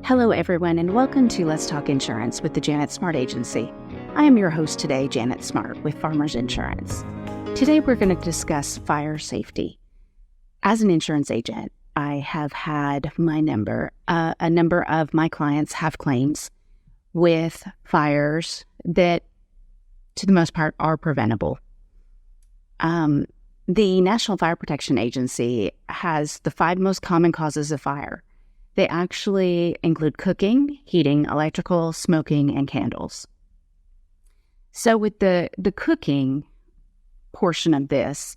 Hello, everyone, and welcome to Let's Talk Insurance with the Janet Smart Agency. I am your host today, Janet Smart, with Farmers Insurance. Today, we're going to discuss fire safety. As an insurance agent, I have had a number of my clients have claims with fires that, to the most part, are preventable. The National Fire Protection Agency has the 5 most common causes of fire. They actually include cooking, heating, electrical, smoking, and candles. So with the cooking portion of this,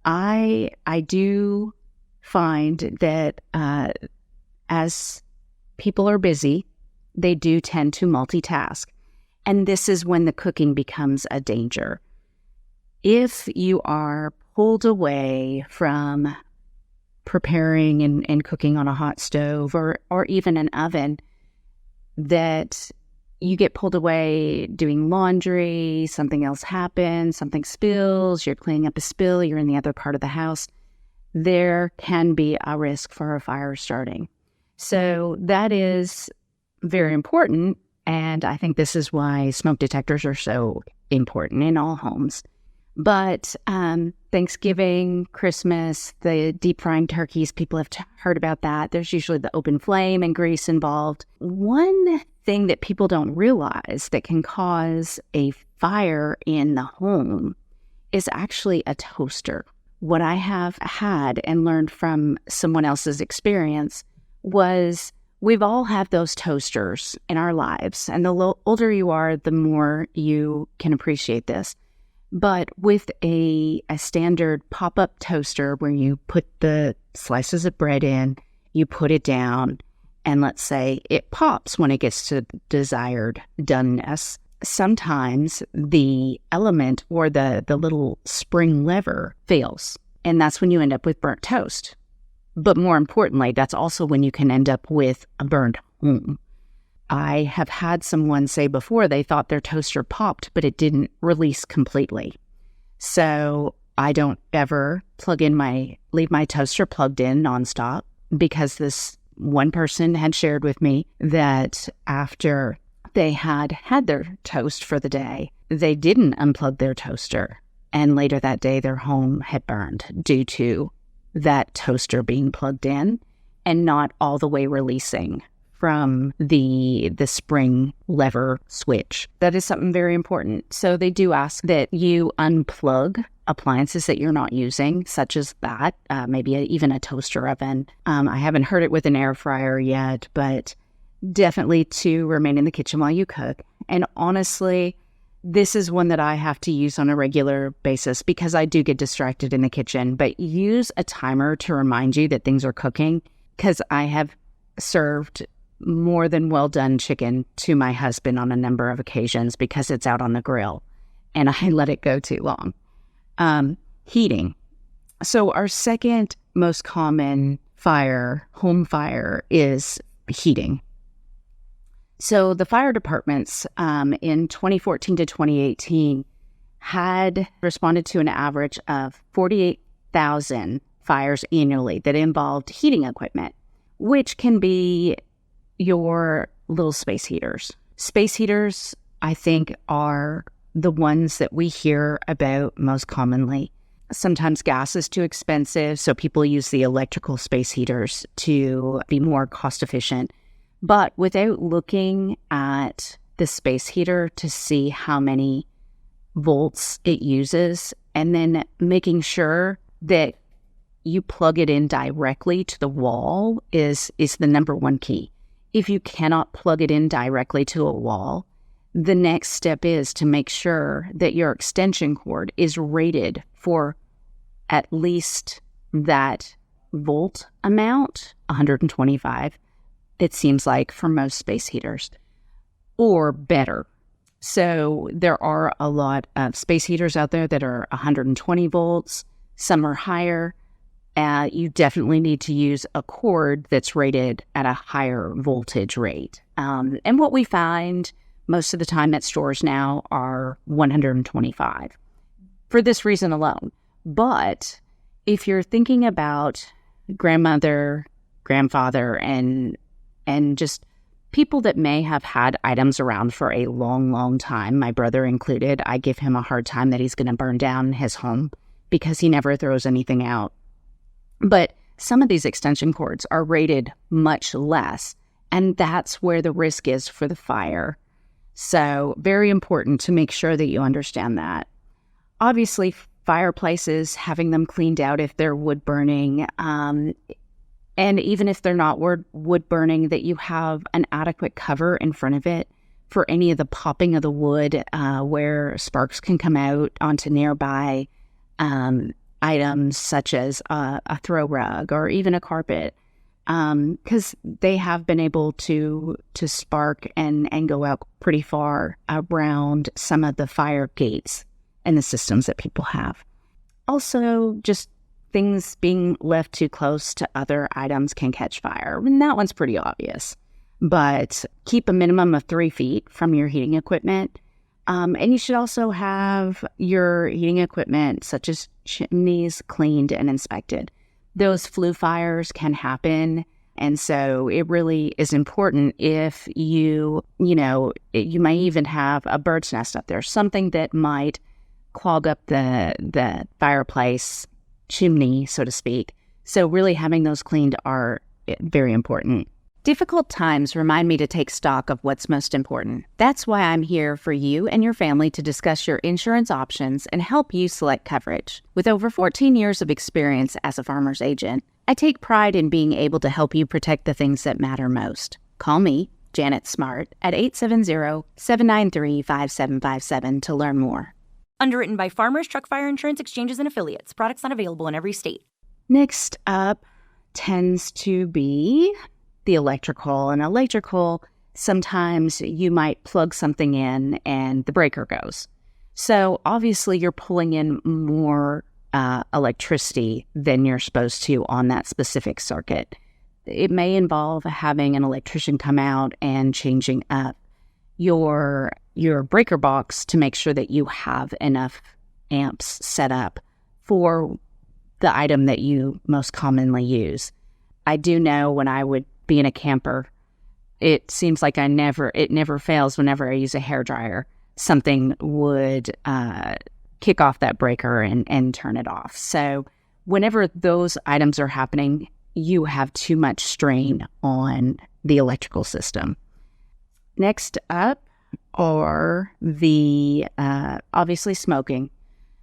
I do find that as people are busy, they do tend to multitask. And this is when the cooking becomes a danger. If you are pulled away from preparing and cooking on a hot stove or even an oven, that you get pulled away doing laundry, something else happens, something spills, you're cleaning up a spill, you're in the other part of the house, there can be a risk for a fire starting. So that is very important, and I think this is why smoke detectors are so important in all homes. But Thanksgiving, Christmas, the deep frying turkeys, people have heard about that. There's usually the open flame and grease involved. One thing that people don't realize that can cause a fire in the home is actually a toaster. What I have had and learned from someone else's experience was we've all had those toasters in our lives. And the older you are, the more you can appreciate this. But with a standard pop-up toaster where you put the slices of bread in, you put it down, and let's say it pops when it gets to desired doneness, sometimes the element or the little spring lever fails. And that's when you end up with burnt toast. But more importantly, that's also when you can end up with a burned home. I have had someone say before they thought their toaster popped, but it didn't release completely. So I don't ever leave my toaster plugged in nonstop, because this one person had shared with me that after they had their toast for the day, they didn't unplug their toaster. And later that day, their home had burned due to that toaster being plugged in and not all the way releasing from the spring lever switch. That is something very important. So they do ask that you unplug appliances that you're not using, such as that, maybe even a toaster oven. I haven't heard it with an air fryer yet, but definitely to remain in the kitchen while you cook. And honestly, this is one that I have to use on a regular basis because I do get distracted in the kitchen, but use a timer to remind you that things are cooking, because I have served more than well done chicken to my husband on a number of occasions because it's out on the grill and I let it go too long. Heating. So our second most common home fire, is heating. So the fire departments in 2014 to 2018 had responded to an average of 48,000 fires annually that involved heating equipment, which can be your little space heaters. Space heaters, I think, are the ones that we hear about most commonly. Sometimes gas is too expensive, so people use the electrical space heaters to be more cost efficient. But without looking at the space heater to see how many volts it uses, and then making sure that you plug it in directly to the wall is the number one key. If you cannot plug it in directly to a wall, the next step is to make sure that your extension cord is rated for at least that volt amount, 125, it seems like for most space heaters, or better. So there are a lot of space heaters out there that are 120 volts, some are higher. You definitely need to use a cord that's rated at a higher voltage rate. And what we find most of the time at stores now are 125 for this reason alone. But if you're thinking about grandmother, grandfather, and And just people that may have had items around for a long, long time, my brother included, I give him a hard time that he's going to burn down his home because he never throws anything out. But some of these extension cords are rated much less, and that's where the risk is for the fire. So very important to make sure that you understand that. Obviously, fireplaces, having them cleaned out if they're wood burning, and even if they're not wood burning, that you have an adequate cover in front of it for any of the popping of the wood where sparks can come out onto nearby items such as a throw rug or even a carpet, because they have been able to spark and go out pretty far around some of the fire gates and the systems that people have. Also, just things being left too close to other items can catch fire. And that one's pretty obvious. But keep a minimum of 3 feet from your heating equipment. And you should also have your heating equipment, such as chimneys, cleaned and inspected. Those flue fires can happen. And so it really is important if you might even have a bird's nest up there, something that might clog up the fireplace chimney, so to speak. So really having those cleaned are very important. Difficult times remind me to take stock of what's most important. That's why I'm here for you and your family to discuss your insurance options and help you select coverage. With over 14 years of experience as a farmer's agent, I take pride in being able to help you protect the things that matter most. Call me, Janet Smart, at 870-793-5757 to learn more. Underwritten by Farmers Truck Fire Insurance Exchanges and Affiliates. Products not available in every state. Next up tends to be the electrical. And electrical, sometimes you might plug something in and the breaker goes. So obviously you're pulling in more electricity than you're supposed to on that specific circuit. It may involve having an electrician come out and changing up your breaker box to make sure that you have enough amps set up for the item that you most commonly use. I do know when I would be in a camper, it seems like it never fails whenever I use a hairdryer. Something would kick off that breaker and turn it off. So whenever those items are happening, you have too much strain on the electrical system. Next up are the, obviously smoking.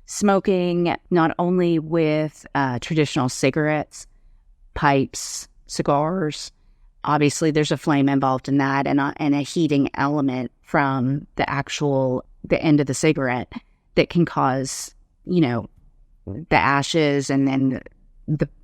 Smoking not only with traditional cigarettes, pipes, cigars. Obviously there's a flame involved in that and a heating element from the end of the cigarette that can cause, the ashes and then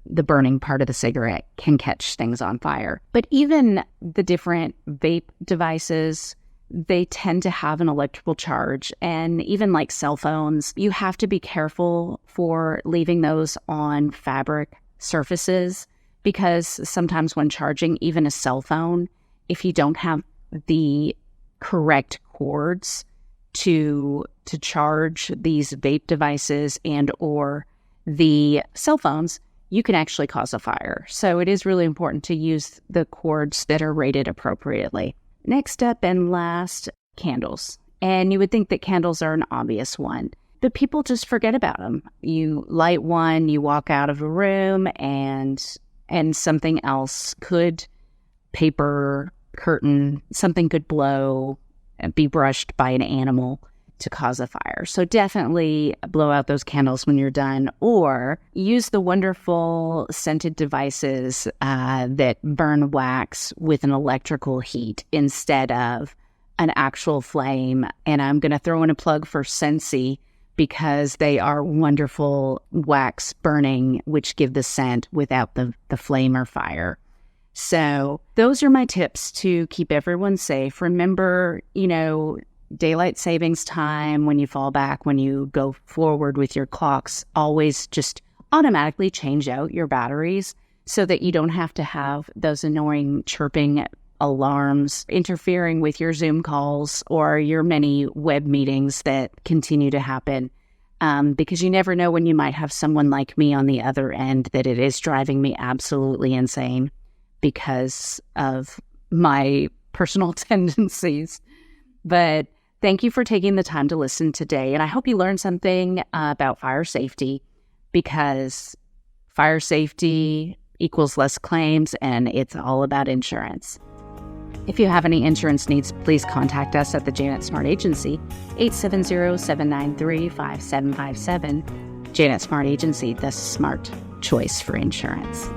the burning part of the cigarette can catch things on fire. But even the different vape devices, they tend to have an electrical charge. And even like cell phones, you have to be careful for leaving those on fabric surfaces, because sometimes when charging even a cell phone, if you don't have the correct cords to charge these vape devices and or the cell phones, you can actually cause a fire. So it is really important to use the cords that are rated appropriately. Next up and last, candles. And you would think that candles are an obvious one, but people just forget about them. You light one, you walk out of a room, and something else could, paper, curtain, something could blow and be brushed by an animal to cause a fire. So definitely blow out those candles when you're done, or use the wonderful scented devices that burn wax with an electrical heat instead of an actual flame. And I'm going to throw in a plug for Scentsy, because they are wonderful wax burning, which give the scent without the flame or fire. So those are my tips to keep everyone safe. Remember, daylight savings time, when you fall back, when you go forward with your clocks, always just automatically change out your batteries so that you don't have to have those annoying chirping alarms interfering with your Zoom calls or your many web meetings that continue to happen. Because you never know when you might have someone like me on the other end that it is driving me absolutely insane because of my personal tendencies. But thank you for taking the time to listen today. And I hope you learned something about fire safety, because fire safety equals less claims, and it's all about insurance. If you have any insurance needs, please contact us at the Janet Smart Agency, 870-793-5757. Janet Smart Agency, the smart choice for insurance.